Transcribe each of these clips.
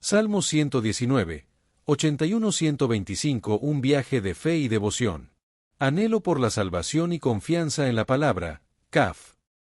Salmo 119, 81-125. Un viaje de fe y devoción. Anhelo por la salvación y confianza en la palabra. Kaf.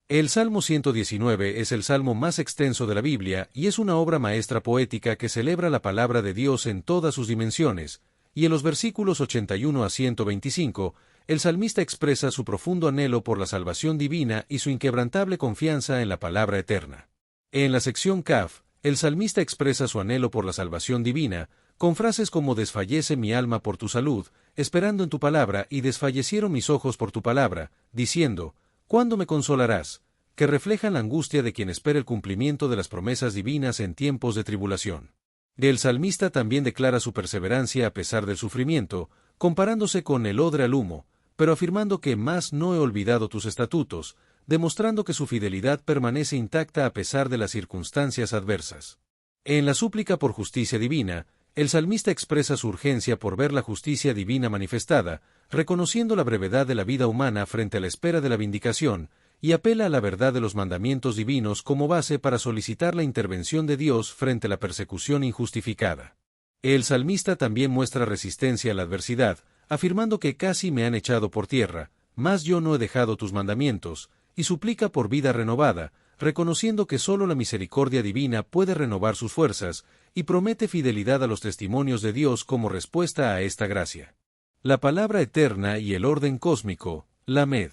El Salmo 119 es el salmo más extenso de la Biblia y es una obra maestra poética que celebra la palabra de Dios en todas sus dimensiones, y en los versículos 81 a 125, el salmista expresa su profundo anhelo por la salvación divina y su inquebrantable confianza en la palabra eterna. En la sección Kaf, el salmista expresa su anhelo por la salvación divina, con frases como «Desfallece mi alma por tu salud, esperando en tu palabra, y desfallecieron mis ojos por tu palabra», diciendo, «¿Cuándo me consolarás?», que reflejan la angustia de quien espera el cumplimiento de las promesas divinas en tiempos de tribulación. El salmista también declara su perseverancia a pesar del sufrimiento, comparándose con el odre al humo, pero afirmando que «más no he olvidado tus estatutos», demostrando que su fidelidad permanece intacta a pesar de las circunstancias adversas. En la súplica por justicia divina, el salmista expresa su urgencia por ver la justicia divina manifestada, reconociendo la brevedad de la vida humana frente a la espera de la vindicación, y apela a la verdad de los mandamientos divinos como base para solicitar la intervención de Dios frente a la persecución injustificada. El salmista también muestra resistencia a la adversidad, afirmando que «casi me han echado por tierra, mas yo no he dejado tus mandamientos», y suplica por vida renovada, reconociendo que sólo la misericordia divina puede renovar sus fuerzas, y promete fidelidad a los testimonios de Dios como respuesta a esta gracia. La palabra eterna y el orden cósmico, Lamed.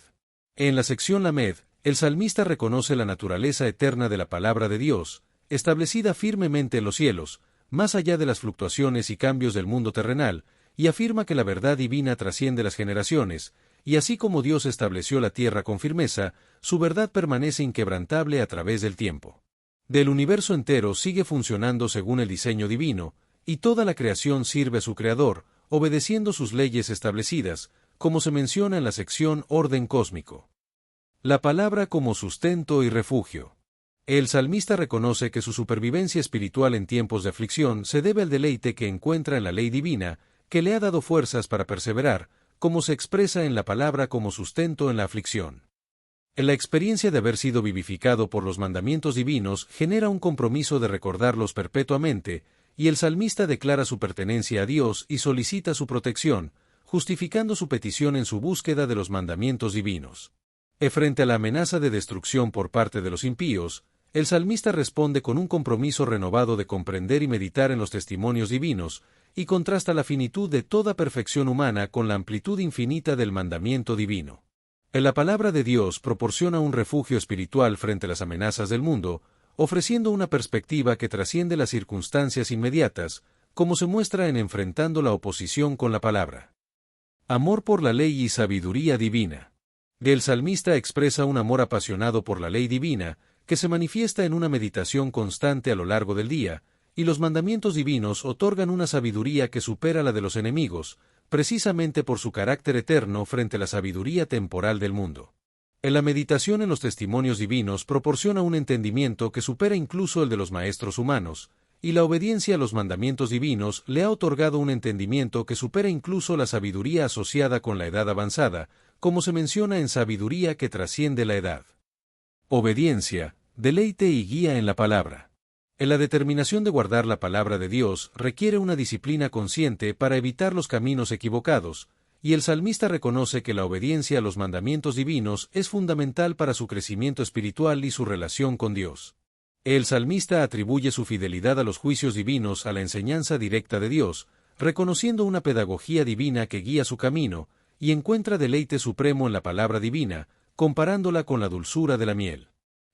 En la sección Lamed, el salmista reconoce la naturaleza eterna de la palabra de Dios, establecida firmemente en los cielos, más allá de las fluctuaciones y cambios del mundo terrenal, y afirma que la verdad divina trasciende las generaciones, y así como Dios estableció la tierra con firmeza, su verdad permanece inquebrantable a través del tiempo. Del universo entero sigue funcionando según el diseño divino, y toda la creación sirve a su Creador, obedeciendo sus leyes establecidas, como se menciona en la sección Orden Cósmico. La palabra como sustento y refugio. El salmista reconoce que su supervivencia espiritual en tiempos de aflicción se debe al deleite que encuentra en la ley divina, que le ha dado fuerzas para perseverar, como se expresa en la palabra como sustento en la aflicción. En la experiencia de haber sido vivificado por los mandamientos divinos genera un compromiso de recordarlos perpetuamente, y el salmista declara su pertenencia a Dios y solicita su protección, justificando su petición en su búsqueda de los mandamientos divinos. Frente a la amenaza de destrucción por parte de los impíos, el salmista responde con un compromiso renovado de comprender y meditar en los testimonios divinos, y contrasta la finitud de toda perfección humana con la amplitud infinita del mandamiento divino. En la palabra de Dios proporciona un refugio espiritual frente a las amenazas del mundo, ofreciendo una perspectiva que trasciende las circunstancias inmediatas, como se muestra en enfrentando la oposición con la palabra. Amor por la ley y sabiduría divina. El salmista expresa un amor apasionado por la ley divina, que se manifiesta en una meditación constante a lo largo del día, y los mandamientos divinos otorgan una sabiduría que supera la de los enemigos, precisamente por su carácter eterno frente a la sabiduría temporal del mundo. En la meditación en los testimonios divinos proporciona un entendimiento que supera incluso el de los maestros humanos, y la obediencia a los mandamientos divinos le ha otorgado un entendimiento que supera incluso la sabiduría asociada con la edad avanzada, como se menciona en Sabiduría que trasciende la edad. Obediencia, deleite y guía en la palabra. En la determinación de guardar la palabra de Dios requiere una disciplina consciente para evitar los caminos equivocados, y el salmista reconoce que la obediencia a los mandamientos divinos es fundamental para su crecimiento espiritual y su relación con Dios. El salmista atribuye su fidelidad a los juicios divinos a la enseñanza directa de Dios, reconociendo una pedagogía divina que guía su camino, y encuentra deleite supremo en la palabra divina, comparándola con la dulzura de la miel.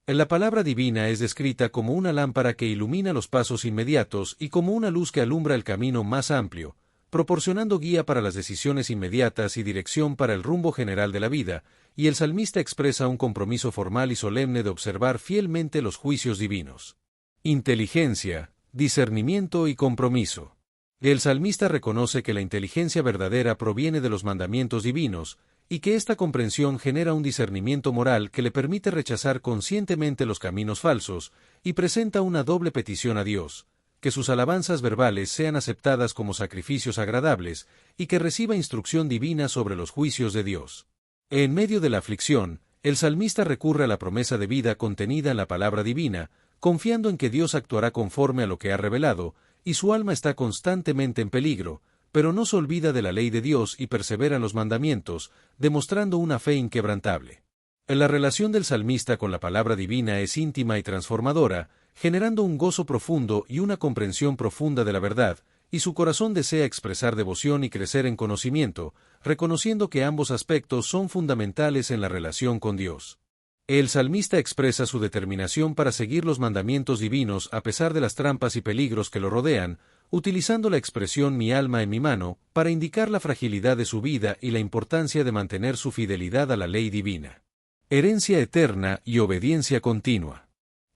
En la palabra divina es descrita como una lámpara que ilumina los pasos inmediatos y como una luz que alumbra el camino más amplio, proporcionando guía para las decisiones inmediatas y dirección para el rumbo general de la vida, y el salmista expresa un compromiso formal y solemne de observar fielmente los juicios divinos. Inteligencia, discernimiento y compromiso. El salmista reconoce que la inteligencia verdadera proviene de los mandamientos divinos, y que esta comprensión genera un discernimiento moral que le permite rechazar conscientemente los caminos falsos, y presenta una doble petición a Dios: que sus alabanzas verbales sean aceptadas como sacrificios agradables, y que reciba instrucción divina sobre los juicios de Dios. En medio de la aflicción, el salmista recurre a la promesa de vida contenida en la palabra divina, confiando en que Dios actuará conforme a lo que ha revelado, y su alma está constantemente en peligro, pero no se olvida de la ley de Dios y persevera en los mandamientos, demostrando una fe inquebrantable. La relación del salmista con la palabra divina es íntima y transformadora, generando un gozo profundo y una comprensión profunda de la verdad, y su corazón desea expresar devoción y crecer en conocimiento, reconociendo que ambos aspectos son fundamentales en la relación con Dios. El salmista expresa su determinación para seguir los mandamientos divinos a pesar de las trampas y peligros que lo rodean, utilizando la expresión mi alma en mi mano para indicar la fragilidad de su vida y la importancia de mantener su fidelidad a la ley divina. Herencia eterna y obediencia continua.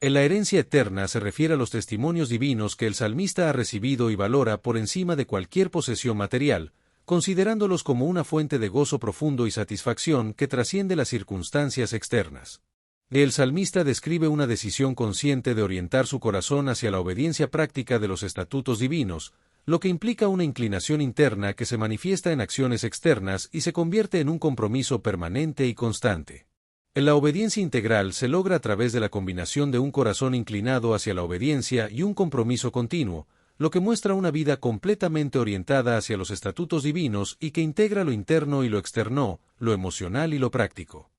En la herencia eterna se refiere a los testimonios divinos que el salmista ha recibido y valora por encima de cualquier posesión material, considerándolos como una fuente de gozo profundo y satisfacción que trasciende las circunstancias externas. El salmista describe una decisión consciente de orientar su corazón hacia la obediencia práctica de los estatutos divinos, lo que implica una inclinación interna que se manifiesta en acciones externas y se convierte en un compromiso permanente y constante. La obediencia integral se logra a través de la combinación de un corazón inclinado hacia la obediencia y un compromiso continuo, lo que muestra una vida completamente orientada hacia los estatutos divinos y que integra lo interno y lo externo, lo emocional y lo práctico.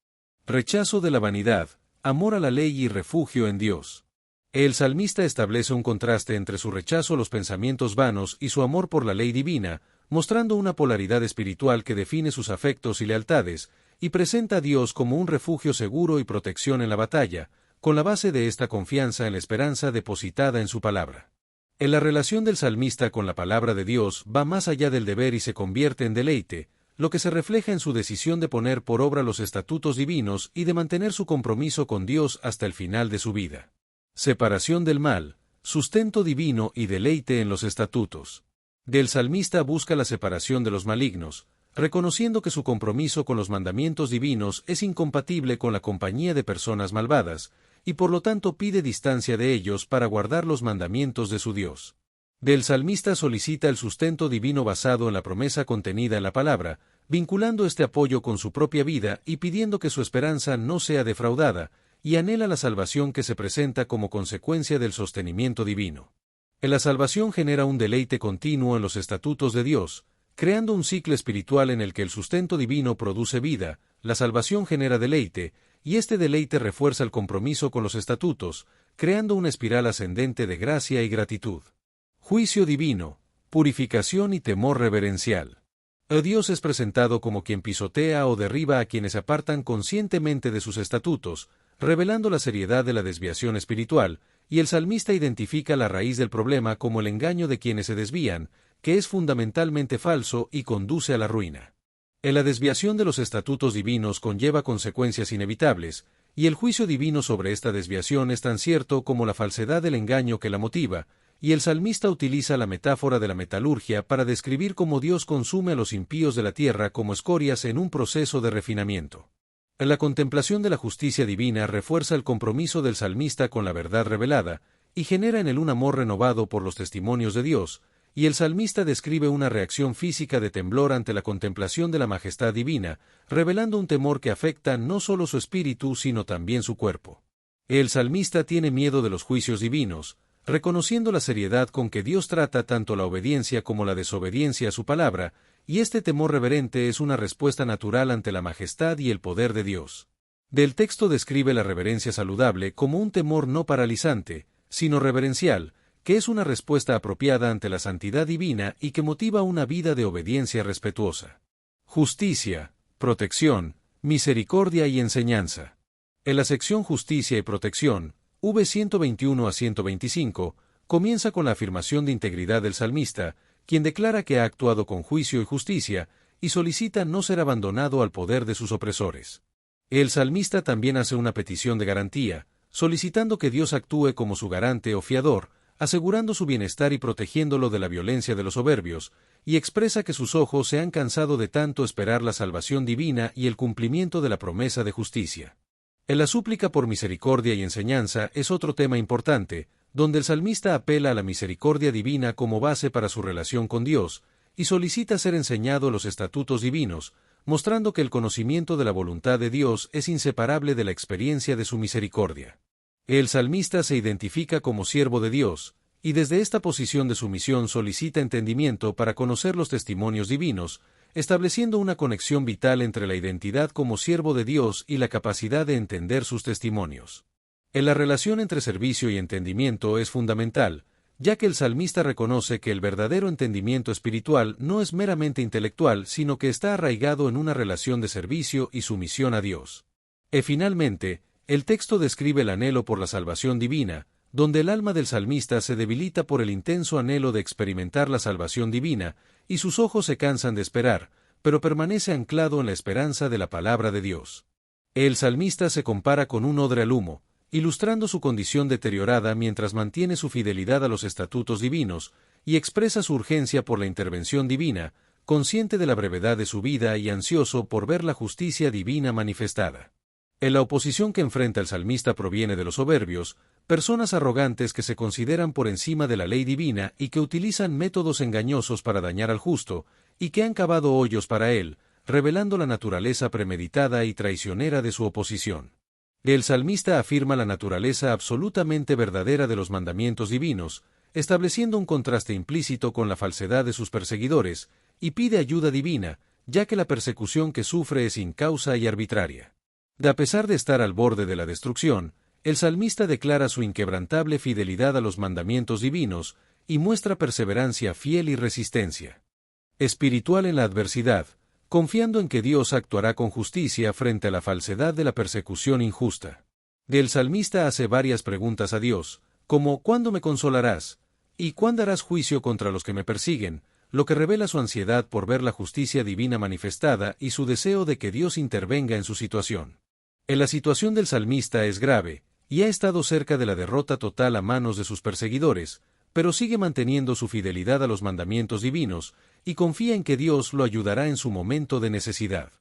Rechazo de la vanidad, amor a la ley y refugio en Dios. El salmista establece un contraste entre su rechazo a los pensamientos vanos y su amor por la ley divina, mostrando una polaridad espiritual que define sus afectos y lealtades, y presenta a Dios como un refugio seguro y protección en la batalla, con la base de esta confianza en la esperanza depositada en su palabra. En la relación del salmista con la palabra de Dios va más allá del deber y se convierte en deleite, lo que se refleja en su decisión de poner por obra los estatutos divinos y de mantener su compromiso con Dios hasta el final de su vida. Separación del mal, sustento divino y deleite en los estatutos. El salmista busca la separación de los malignos, reconociendo que su compromiso con los mandamientos divinos es incompatible con la compañía de personas malvadas, y por lo tanto pide distancia de ellos para guardar los mandamientos de su Dios. El salmista solicita el sustento divino basado en la promesa contenida en la palabra, vinculando este apoyo con su propia vida y pidiendo que su esperanza no sea defraudada, y anhela la salvación que se presenta como consecuencia del sostenimiento divino. La salvación genera un deleite continuo en los estatutos de Dios, creando un ciclo espiritual en el que el sustento divino produce vida, la salvación genera deleite, y este deleite refuerza el compromiso con los estatutos, creando una espiral ascendente de gracia y gratitud. Juicio divino, purificación y temor reverencial. Dios es presentado como quien pisotea o derriba a quienes se apartan conscientemente de sus estatutos, revelando la seriedad de la desviación espiritual, y el salmista identifica la raíz del problema como el engaño de quienes se desvían, que es fundamentalmente falso y conduce a la ruina. La desviación de los estatutos divinos conlleva consecuencias inevitables, y el juicio divino sobre esta desviación es tan cierto como la falsedad del engaño que la motiva, y el salmista utiliza la metáfora de la metalurgia para describir cómo Dios consume a los impíos de la tierra como escorias en un proceso de refinamiento. La contemplación de la justicia divina refuerza el compromiso del salmista con la verdad revelada, y genera en él un amor renovado por los testimonios de Dios, y el salmista describe una reacción física de temblor ante la contemplación de la majestad divina, revelando un temor que afecta no solo su espíritu sino también su cuerpo. El salmista tiene miedo de los juicios divinos, reconociendo la seriedad con que Dios trata tanto la obediencia como la desobediencia a su palabra, y este temor reverente es una respuesta natural ante la majestad y el poder de Dios. Del texto describe la reverencia saludable como un temor no paralizante, sino reverencial, que es una respuesta apropiada ante la santidad divina y que motiva una vida de obediencia respetuosa. Justicia, protección, misericordia y enseñanza. En la sección Justicia y Protección, v 121 a 125, comienza con la afirmación de integridad del salmista, quien declara que ha actuado con juicio y justicia, y solicita no ser abandonado al poder de sus opresores. El salmista también hace una petición de garantía, solicitando que Dios actúe como su garante o fiador, asegurando su bienestar y protegiéndolo de la violencia de los soberbios, y expresa que sus ojos se han cansado de tanto esperar la salvación divina y el cumplimiento de la promesa de justicia. En la súplica por misericordia y enseñanza es otro tema importante, donde el salmista apela a la misericordia divina como base para su relación con Dios, y solicita ser enseñado los estatutos divinos, mostrando que el conocimiento de la voluntad de Dios es inseparable de la experiencia de su misericordia. El salmista se identifica como siervo de Dios, y desde esta posición de sumisión solicita entendimiento para conocer los testimonios divinos, estableciendo una conexión vital entre la identidad como siervo de Dios y la capacidad de entender sus testimonios. En la relación entre servicio y entendimiento es fundamental, ya que el salmista reconoce que el verdadero entendimiento espiritual no es meramente intelectual, sino que está arraigado en una relación de servicio y sumisión a Dios. Finalmente, el texto describe el anhelo por la salvación divina, donde el alma del salmista se debilita por el intenso anhelo de experimentar la salvación divina, y sus ojos se cansan de esperar, pero permanece anclado en la esperanza de la palabra de Dios. El salmista se compara con un odre al humo, ilustrando su condición deteriorada mientras mantiene su fidelidad a los estatutos divinos, y expresa su urgencia por la intervención divina, consciente de la brevedad de su vida y ansioso por ver la justicia divina manifestada. En la oposición que enfrenta el salmista proviene de los soberbios, personas arrogantes que se consideran por encima de la ley divina y que utilizan métodos engañosos para dañar al justo, y que han cavado hoyos para él, revelando la naturaleza premeditada y traicionera de su oposición. El salmista afirma la naturaleza absolutamente verdadera de los mandamientos divinos, estableciendo un contraste implícito con la falsedad de sus perseguidores, y pide ayuda divina, ya que la persecución que sufre es incausa y arbitraria. A pesar de estar al borde de la destrucción, el salmista declara su inquebrantable fidelidad a los mandamientos divinos y muestra perseverancia fiel y resistencia espiritual en la adversidad, confiando en que Dios actuará con justicia frente a la falsedad de la persecución injusta. El salmista hace varias preguntas a Dios, como ¿cuándo me consolarás? ¿Y cuándo harás juicio contra los que me persiguen?, lo que revela su ansiedad por ver la justicia divina manifestada y su deseo de que Dios intervenga en su situación. La situación del salmista es grave, y ha estado cerca de la derrota total a manos de sus perseguidores, pero sigue manteniendo su fidelidad a los mandamientos divinos, y confía en que Dios lo ayudará en su momento de necesidad.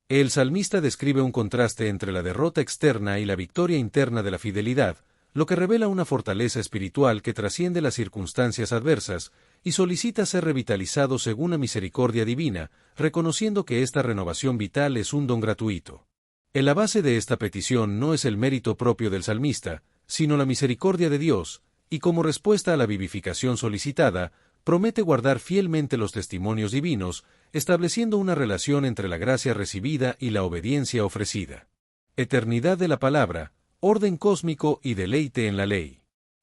El salmista describe un contraste entre la derrota externa y la victoria interna de la fidelidad, lo que revela una fortaleza espiritual que trasciende las circunstancias adversas, y solicita ser revitalizado según la misericordia divina, reconociendo que esta renovación vital es un don gratuito. En la base de esta petición no es el mérito propio del salmista, sino la misericordia de Dios, y como respuesta a la vivificación solicitada, promete guardar fielmente los testimonios divinos, estableciendo una relación entre la gracia recibida y la obediencia ofrecida. Eternidad de la palabra, orden cósmico y deleite en la ley.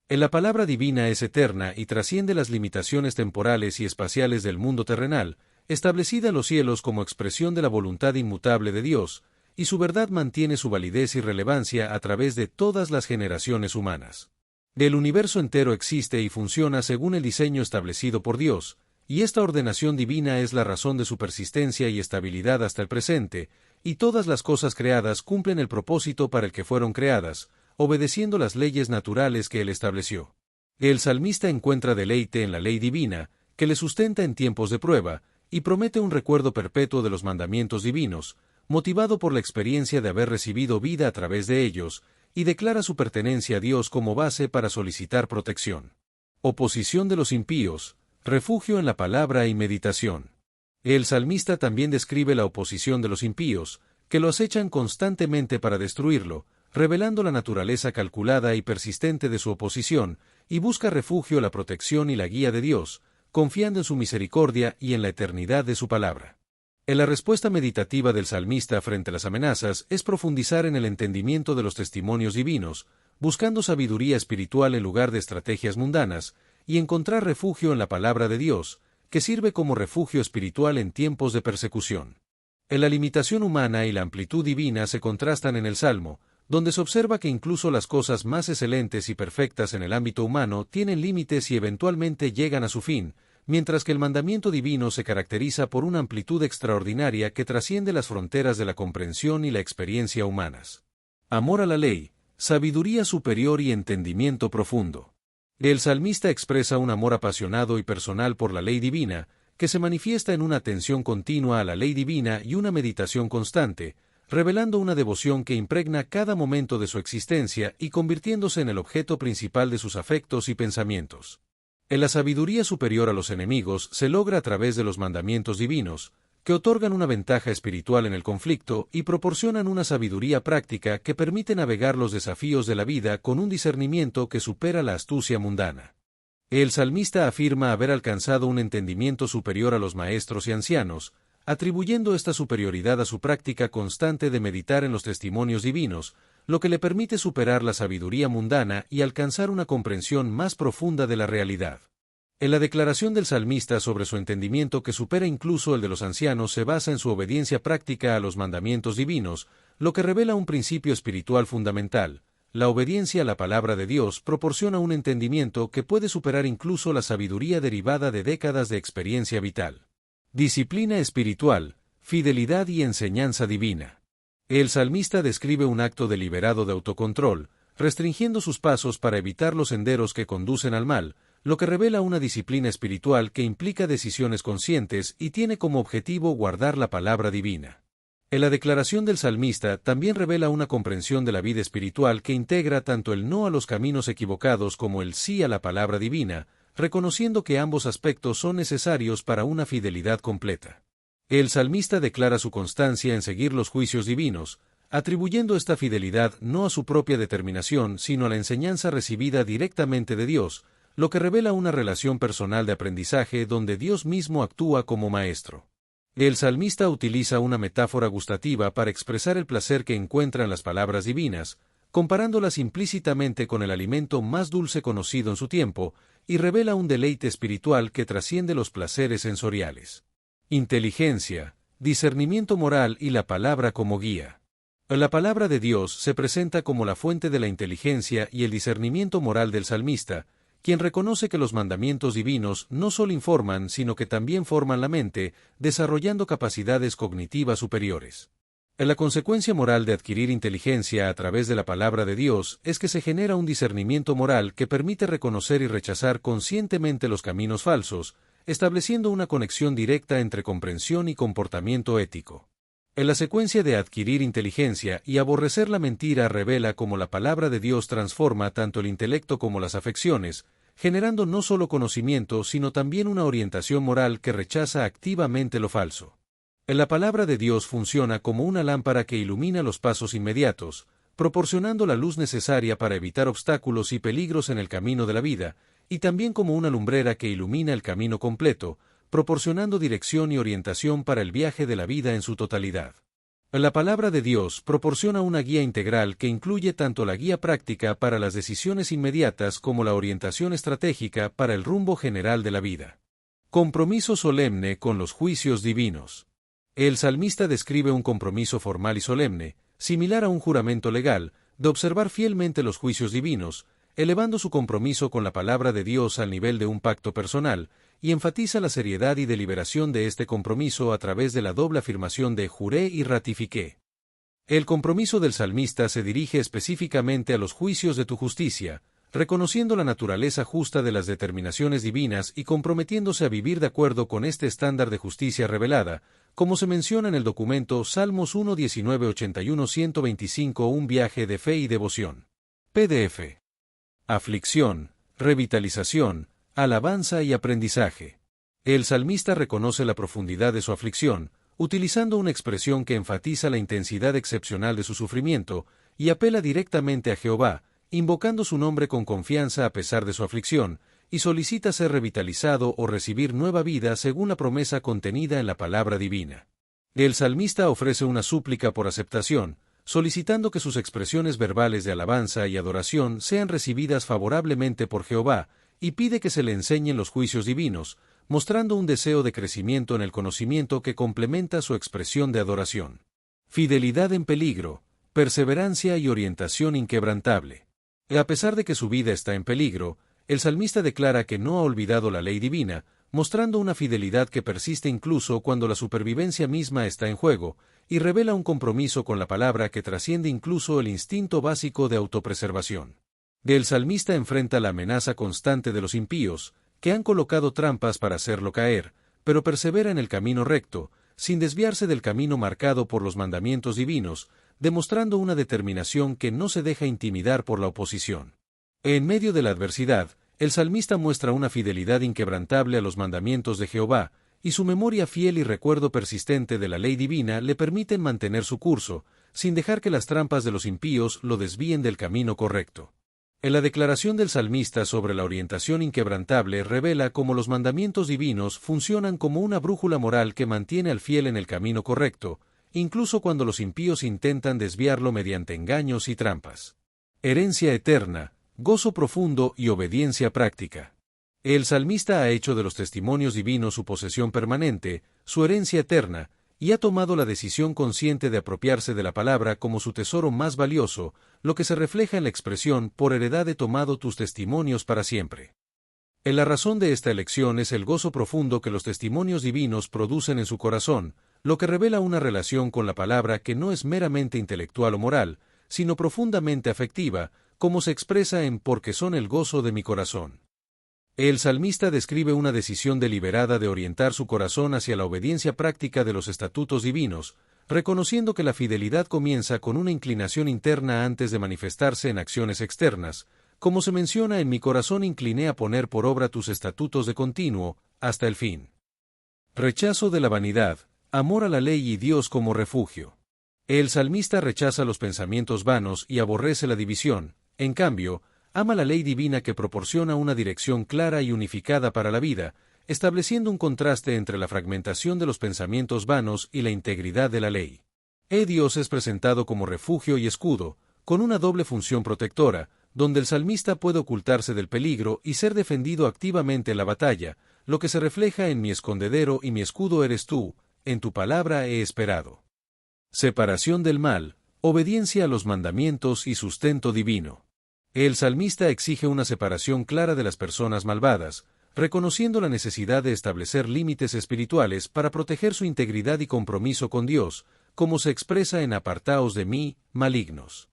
La palabra divina es eterna y trasciende las limitaciones temporales y espaciales del mundo terrenal, establecida en los cielos como expresión de la voluntad inmutable de Dios, y su verdad mantiene su validez y relevancia a través de todas las generaciones humanas. El universo entero existe y funciona según el diseño establecido por Dios, y esta ordenación divina es la razón de su persistencia y estabilidad hasta el presente, y todas las cosas creadas cumplen el propósito para el que fueron creadas, obedeciendo las leyes naturales que Él estableció. El salmista encuentra deleite en la ley divina, que le sustenta en tiempos de prueba, y promete un recuerdo perpetuo de los mandamientos divinos, motivado por la experiencia de haber recibido vida a través de ellos, y declara su pertenencia a Dios como base para solicitar protección. Oposición de los impíos, refugio en la palabra y meditación. El salmista también describe la oposición de los impíos, que lo acechan constantemente para destruirlo, revelando la naturaleza calculada y persistente de su oposición, y busca refugio, la protección y la guía de Dios, confiando en su misericordia y en la eternidad de su palabra. La respuesta meditativa del salmista frente a las amenazas es profundizar en el entendimiento de los testimonios divinos, buscando sabiduría espiritual en lugar de estrategias mundanas, y encontrar refugio en la palabra de Dios, que sirve como refugio espiritual en tiempos de persecución. La limitación humana y la amplitud divina se contrastan en el Salmo, donde se observa que incluso las cosas más excelentes y perfectas en el ámbito humano tienen límites y eventualmente llegan a su fin, mientras que el mandamiento divino se caracteriza por una amplitud extraordinaria que trasciende las fronteras de la comprensión y la experiencia humanas. Amor a la ley, sabiduría superior y entendimiento profundo. El salmista expresa un amor apasionado y personal por la ley divina, que se manifiesta en una atención continua a la ley divina y una meditación constante, revelando una devoción que impregna cada momento de su existencia y convirtiéndose en el objeto principal de sus afectos y pensamientos. La sabiduría superior a los enemigos se logra a través de los mandamientos divinos, que otorgan una ventaja espiritual en el conflicto y proporcionan una sabiduría práctica que permite navegar los desafíos de la vida con un discernimiento que supera la astucia mundana. El salmista afirma haber alcanzado un entendimiento superior a los maestros y ancianos, atribuyendo esta superioridad a su práctica constante de meditar en los testimonios divinos, lo que le permite superar la sabiduría mundana y alcanzar una comprensión más profunda de la realidad. En la declaración del salmista sobre su entendimiento que supera incluso el de los ancianos se basa en su obediencia práctica a los mandamientos divinos, lo que revela un principio espiritual fundamental. La obediencia a la palabra de Dios proporciona un entendimiento que puede superar incluso la sabiduría derivada de décadas de experiencia vital. Disciplina espiritual, fidelidad y enseñanza divina. El salmista describe un acto deliberado de autocontrol, restringiendo sus pasos para evitar los senderos que conducen al mal, lo que revela una disciplina espiritual que implica decisiones conscientes y tiene como objetivo guardar la palabra divina. En la declaración del salmista también revela una comprensión de la vida espiritual que integra tanto el no a los caminos equivocados como el sí a la palabra divina, reconociendo que ambos aspectos son necesarios para una fidelidad completa. El salmista declara su constancia en seguir los juicios divinos, atribuyendo esta fidelidad no a su propia determinación sino a la enseñanza recibida directamente de Dios, lo que revela una relación personal de aprendizaje donde Dios mismo actúa como maestro. El salmista utiliza una metáfora gustativa para expresar el placer que encuentra en las palabras divinas, comparándolas implícitamente con el alimento más dulce conocido en su tiempo, y revela un deleite espiritual que trasciende los placeres sensoriales. Inteligencia, discernimiento moral y la palabra como guía. La palabra de Dios se presenta como la fuente de la inteligencia y el discernimiento moral del salmista, quien reconoce que los mandamientos divinos no solo informan, sino que también forman la mente, desarrollando capacidades cognitivas superiores. La consecuencia moral de adquirir inteligencia a través de la palabra de Dios es que se genera un discernimiento moral que permite reconocer y rechazar conscientemente los caminos falsos, estableciendo una conexión directa entre comprensión y comportamiento ético. En la secuencia de adquirir inteligencia y aborrecer la mentira revela cómo la palabra de Dios transforma tanto el intelecto como las afecciones, generando no solo conocimiento sino también una orientación moral que rechaza activamente lo falso. La palabra de Dios funciona como una lámpara que ilumina los pasos inmediatos, proporcionando la luz necesaria para evitar obstáculos y peligros en el camino de la vida, y también como una lumbrera que ilumina el camino completo, proporcionando dirección y orientación para el viaje de la vida en su totalidad. La palabra de Dios proporciona una guía integral que incluye tanto la guía práctica para las decisiones inmediatas como la orientación estratégica para el rumbo general de la vida. Compromiso solemne con los juicios divinos. El salmista describe un compromiso formal y solemne, similar a un juramento legal, de observar fielmente los juicios divinos, elevando su compromiso con la palabra de Dios al nivel de un pacto personal, y enfatiza la seriedad y deliberación de este compromiso a través de la doble afirmación de juré y ratifiqué. El compromiso del salmista se dirige específicamente a los juicios de tu justicia, reconociendo la naturaleza justa de las determinaciones divinas y comprometiéndose a vivir de acuerdo con este estándar de justicia revelada, como se menciona en el documento Salmos 1, 19, 81, 125, un viaje de fe y devoción. PDF. Aflicción, revitalización, alabanza y aprendizaje. El salmista reconoce la profundidad de su aflicción, utilizando una expresión que enfatiza la intensidad excepcional de su sufrimiento, y apela directamente a Jehová, invocando su nombre con confianza a pesar de su aflicción, y solicita ser revitalizado o recibir nueva vida según la promesa contenida en la palabra divina. El salmista ofrece una súplica por aceptación, solicitando que sus expresiones verbales de alabanza y adoración sean recibidas favorablemente por Jehová, y pide que se le enseñen los juicios divinos, mostrando un deseo de crecimiento en el conocimiento que complementa su expresión de adoración. Fidelidad en peligro, perseverancia y orientación inquebrantable. A pesar de que su vida está en peligro, el salmista declara que no ha olvidado la ley divina, mostrando una fidelidad que persiste incluso cuando la supervivencia misma está en juego, y revela un compromiso con la palabra que trasciende incluso el instinto básico de autopreservación. El salmista enfrenta la amenaza constante de los impíos, que han colocado trampas para hacerlo caer, pero persevera en el camino recto, sin desviarse del camino marcado por los mandamientos divinos, demostrando una determinación que no se deja intimidar por la oposición. En medio de la adversidad, el salmista muestra una fidelidad inquebrantable a los mandamientos de Jehová, y su memoria fiel y recuerdo persistente de la ley divina le permiten mantener su curso, sin dejar que las trampas de los impíos lo desvíen del camino correcto. En la declaración del salmista sobre la orientación inquebrantable revela cómo los mandamientos divinos funcionan como una brújula moral que mantiene al fiel en el camino correcto, incluso cuando los impíos intentan desviarlo mediante engaños y trampas. Herencia eterna, gozo profundo y obediencia práctica. El salmista ha hecho de los testimonios divinos su posesión permanente, su herencia eterna, y ha tomado la decisión consciente de apropiarse de la palabra como su tesoro más valioso, lo que se refleja en la expresión «por heredad he tomado tus testimonios para siempre». La razón de esta elección es el gozo profundo que los testimonios divinos producen en su corazón, lo que revela una relación con la palabra que no es meramente intelectual o moral, sino profundamente afectiva, como se expresa en «porque son el gozo de mi corazón». El salmista describe una decisión deliberada de orientar su corazón hacia la obediencia práctica de los estatutos divinos, reconociendo que la fidelidad comienza con una inclinación interna antes de manifestarse en acciones externas, como se menciona en mi corazón incliné a poner por obra tus estatutos de continuo, hasta el fin. Rechazo de la vanidad, amor a la ley y Dios como refugio. El salmista rechaza los pensamientos vanos y aborrece la división, en cambio, ama la ley divina que proporciona una dirección clara y unificada para la vida, estableciendo un contraste entre la fragmentación de los pensamientos vanos y la integridad de la ley. Dios es presentado como refugio y escudo, con una doble función protectora, donde el salmista puede ocultarse del peligro y ser defendido activamente en la batalla, lo que se refleja en mi escondedero y mi escudo eres tú, en tu palabra he esperado. Separación del mal, obediencia a los mandamientos y sustento divino. El salmista exige una separación clara de las personas malvadas, reconociendo la necesidad de establecer límites espirituales para proteger su integridad y compromiso con Dios, como se expresa en Apartaos de mí, malignos.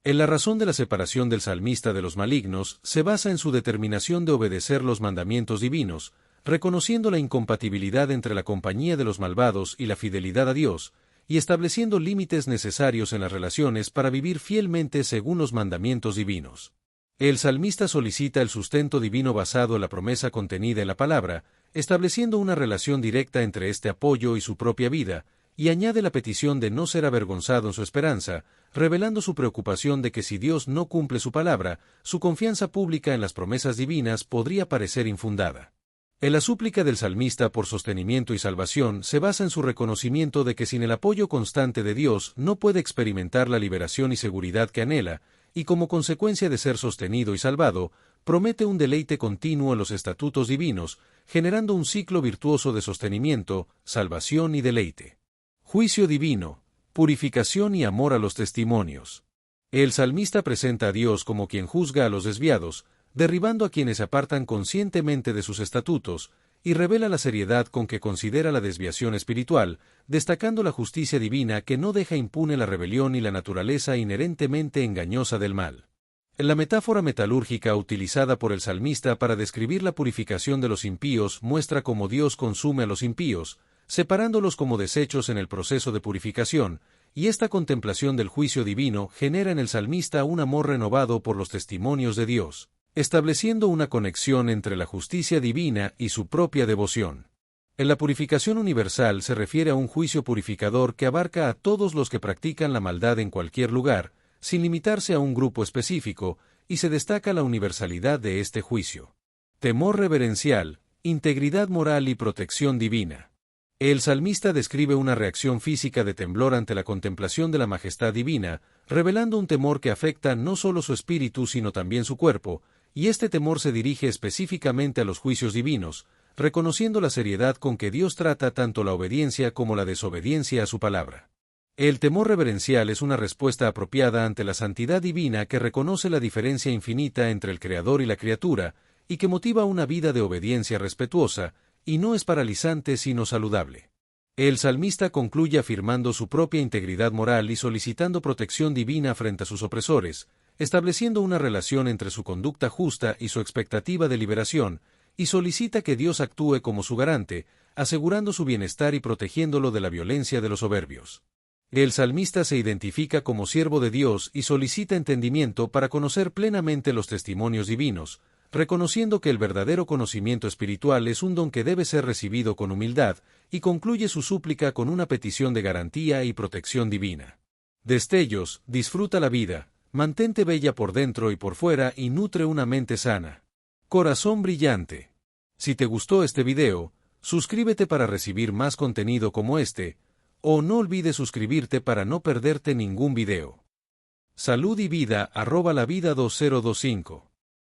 En la razón de la separación del salmista de los malignos se basa en su determinación de obedecer los mandamientos divinos, reconociendo la incompatibilidad entre la compañía de los malvados y la fidelidad a Dios, y estableciendo límites necesarios en las relaciones para vivir fielmente según los mandamientos divinos. El salmista solicita el sustento divino basado en la promesa contenida en la palabra, estableciendo una relación directa entre este apoyo y su propia vida, y añade la petición de no ser avergonzado en su esperanza, revelando su preocupación de que si Dios no cumple su palabra, su confianza pública en las promesas divinas podría parecer infundada. En la súplica del salmista por sostenimiento y salvación se basa en su reconocimiento de que sin el apoyo constante de Dios no puede experimentar la liberación y seguridad que anhela, y como consecuencia de ser sostenido y salvado, promete un deleite continuo en los estatutos divinos, generando un ciclo virtuoso de sostenimiento, salvación y deleite. Juicio divino, purificación y amor a los testimonios. El salmista presenta a Dios como quien juzga a los desviados, derribando a quienes se apartan conscientemente de sus estatutos, y revela la seriedad con que considera la desviación espiritual, destacando la justicia divina que no deja impune la rebelión y la naturaleza inherentemente engañosa del mal. La metáfora metalúrgica utilizada por el salmista para describir la purificación de los impíos muestra cómo Dios consume a los impíos, separándolos como desechos en el proceso de purificación, y esta contemplación del juicio divino genera en el salmista un amor renovado por los testimonios de Dios, estableciendo una conexión entre la justicia divina y su propia devoción. En la purificación universal se refiere a un juicio purificador que abarca a todos los que practican la maldad en cualquier lugar, sin limitarse a un grupo específico, y se destaca la universalidad de este juicio. Temor reverencial, integridad moral y protección divina. El salmista describe una reacción física de temblor ante la contemplación de la majestad divina, revelando un temor que afecta no solo su espíritu sino también su cuerpo, y este temor se dirige específicamente a los juicios divinos, reconociendo la seriedad con que Dios trata tanto la obediencia como la desobediencia a su palabra. El temor reverencial es una respuesta apropiada ante la santidad divina que reconoce la diferencia infinita entre el Creador y la criatura, y que motiva una vida de obediencia respetuosa, y no es paralizante sino saludable. El salmista concluye afirmando su propia integridad moral y solicitando protección divina frente a sus opresores, estableciendo una relación entre su conducta justa y su expectativa de liberación, y solicita que Dios actúe como su garante, asegurando su bienestar y protegiéndolo de la violencia de los soberbios. El salmista se identifica como siervo de Dios y solicita entendimiento para conocer plenamente los testimonios divinos, reconociendo que el verdadero conocimiento espiritual es un don que debe ser recibido con humildad, y concluye su súplica con una petición de garantía y protección divina. Destellos, disfruta la vida, Mantente bella por dentro y por fuera y nutre una mente sana. Corazón brillante. Si te gustó este video, suscríbete para recibir más contenido como este, o no olvides suscribirte para no perderte ningún video. Salud y vida @lavida2025